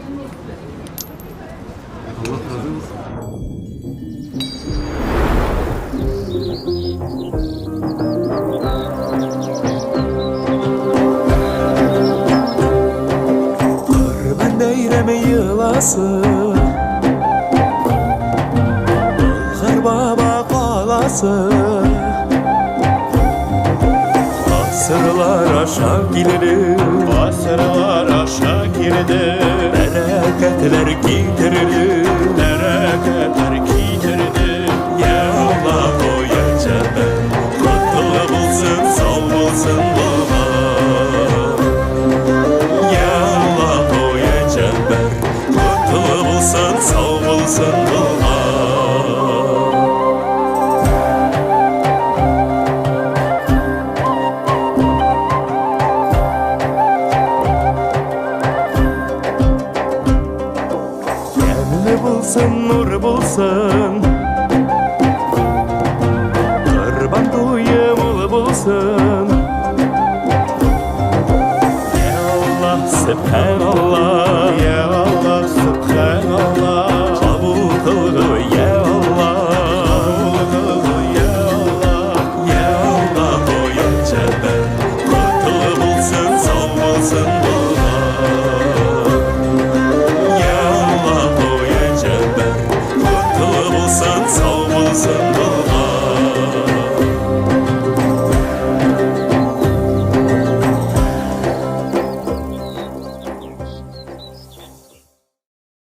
Allah razı olsun. Ben deyreme yılası Kır baba kalası Asırlar aşağı gidelim Asırlar aşağı girdi, Bereketler gitirilir bereketler gitirdi. Ya Allah o ya Cebel Kutlu bulsun sağ bulsun baba Ya Allah o ya Cebel Kutlu bulsun sağ bulsun baba Gönlü bulsun, nur bulsun Kurban duyumlu bulsun Ya Allah, Subhanallah